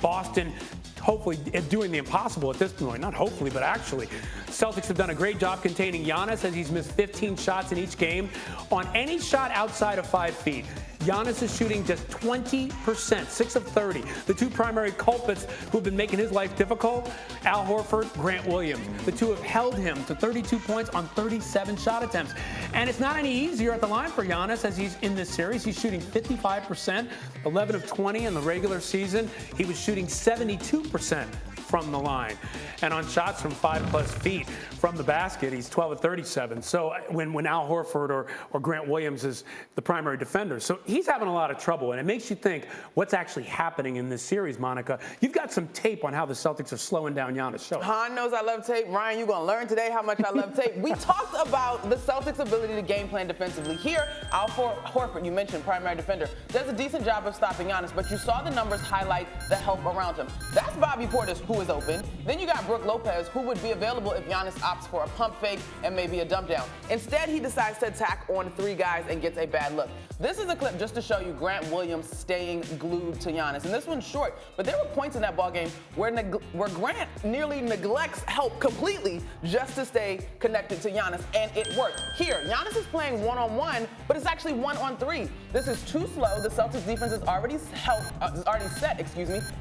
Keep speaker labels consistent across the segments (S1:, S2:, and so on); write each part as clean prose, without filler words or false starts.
S1: Boston hopefully doing the impossible at this point. Not hopefully, but actually. Celtics have done a great job containing Giannis as he's missed 15 shots in each game. On any shot outside of 5 feet, Giannis is shooting just 20%, 6 of 30. The two primary culprits who have been making his life difficult, Al Horford, Grant Williams. The two have held him to 32 points on 37 shot attempts. And it's not any easier at the line for Giannis as he's in this series. He's shooting 55%, 11 of 20 in the regular season. He was shooting 72% from the line. And on shots from 5+ feet from the basket, he's 12 of 37. So when Al Horford or Grant Williams is the primary defender. So he's having a lot of trouble. And it makes you think what's actually happening in this series, Monica. You've got some tape on how the Celtics are slowing down Giannis. Show.
S2: Han knows I love tape. Ryan, you're going to learn today how much I love tape. We talked about the Celtics' ability to game plan defensively. Here, Al Horford, you mentioned primary defender, does a decent job of stopping Giannis, but you saw the numbers highlight the help around him. That's Bobby Portis, who is open. Then you got Brook Lopez, who would be available if Giannis opts for a pump fake and maybe a dump down. Instead, he decides to attack on 3 guys and gets a bad look. This is a clip just to show you Grant Williams staying glued to Giannis. And this one's short, but there were points in that ballgame where Grant nearly neglects help completely just to stay connected to Giannis, and it worked. Here, Giannis is playing one-on-one, but it's actually 1-on-3. This is too slow. The Celtics defense is already set,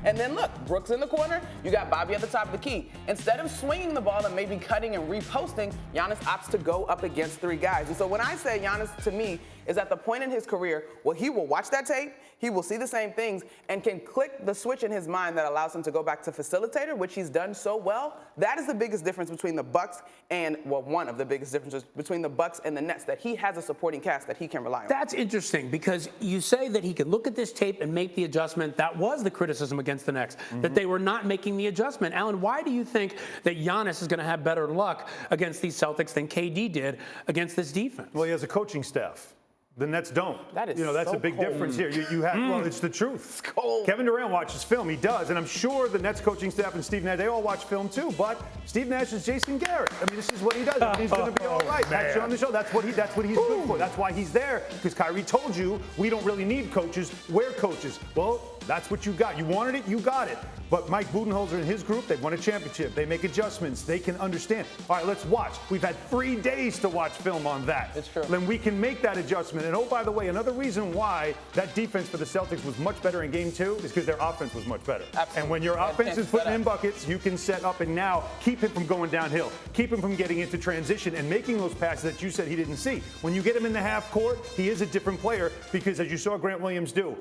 S2: And then look, Brook's in the corner. You got Bobby at the top of the key. Instead of swinging the ball and maybe cutting and reposting, Giannis opts to go up against 3 guys. And so when I say Giannis, to me, is at the point in his career where he will watch that tape, he will see the same things, and can click the switch in his mind that allows him to go back to facilitator, which he's done so well. That is the biggest difference between the Bucks and, well, one of the biggest differences between the Bucks and the Nets, that he has a supporting cast that he can rely on.
S1: That's interesting because you say that he can look at this tape and make the adjustment. That was the criticism against the Nets, that they were not making the adjustment. Alan, why do you think that Giannis is going to have better luck against these Celtics than KD did against this defense?
S3: Well, he has a coaching staff. The Nets don't.
S2: That is
S3: that's
S2: so
S3: a big
S2: cold.
S3: difference here. You have, well, it's the truth.
S2: It's cold.
S3: Kevin Durant watches film. He does. And I'm sure the Nets coaching staff and Steve Nash, they all watch film too. But Steve Nash is Jason Garrett. I mean, this is what he does. He's going to be all right. Pat you on the show. That's what he's good for. That's why he's there. Because Kyrie told you we don't really need coaches. We're coaches. Well, that's what you got. You wanted it, you got it. But Mike Budenholzer and his group, they've won a championship. They make adjustments. They can understand. All right, let's watch. We've had 3 days to watch film on that.
S2: It's true.
S3: Then we can make that adjustment. And oh, by the way, another reason why that defense for the Celtics was much better in game 2 is because their offense was much better.
S2: Absolutely.
S3: And when your offense is putting in buckets, you can set up and now keep him from going downhill. Keep him from getting into transition and making those passes that you said he didn't see. When you get him in the half court, he is a different player because, as you saw Grant Williams do,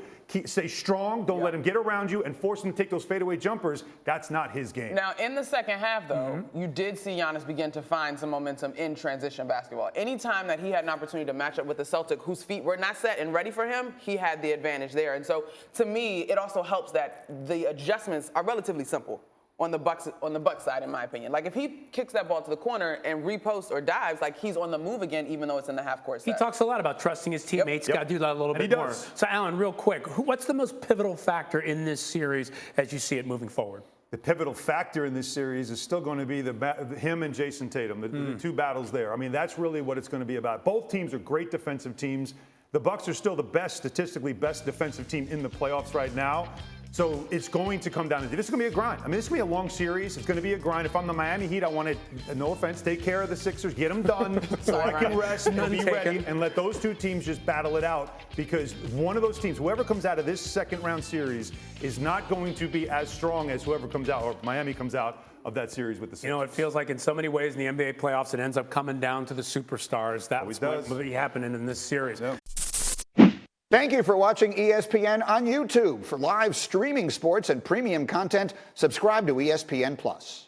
S3: stay strong, don't let him get around you, and force him to take those fadeaway jumpers. That's not his game.
S2: Now, in the second half, though, you did see Giannis begin to find some momentum in transition basketball. Anytime that he had an opportunity to match up with a Celtic whose feet were not set and ready for him, he had the advantage there. And so, to me, it also helps that the adjustments are relatively simple on the Bucks side, in my opinion. Like, if he kicks that ball to the corner and reposts or dives, like, he's on the move again, even though it's in the half-court set.
S1: He talks a lot about trusting his teammates. Got to do that a little bit more. So, Alan, real quick, what's the most pivotal factor in this series as you see it moving forward?
S3: The pivotal factor in this series is still going to be him and Jason Tatum, the 2 battles there. I mean, that's really what it's going to be about. Both teams are great defensive teams. The Bucks are still the statistically best defensive team in the playoffs right now. So it's going to come down to this is going to be a grind. I mean, this is going to be a long series. It's going to be a grind. If I'm the Miami Heat, I want to, no offense, take care of the Sixers, get them done so I can rest and be ready and let those 2 teams just battle it out, because one of those teams, whoever comes out of this second round series, is not going to be as strong as whoever comes out, or Miami comes out of that series with the Sixers.
S1: You know, it feels like in so many ways in the NBA playoffs, it ends up coming down to the superstars. That's what will be happening in this series.
S3: Yeah.
S4: Thank you for watching ESPN on YouTube. For live streaming sports and premium content, subscribe to ESPN+.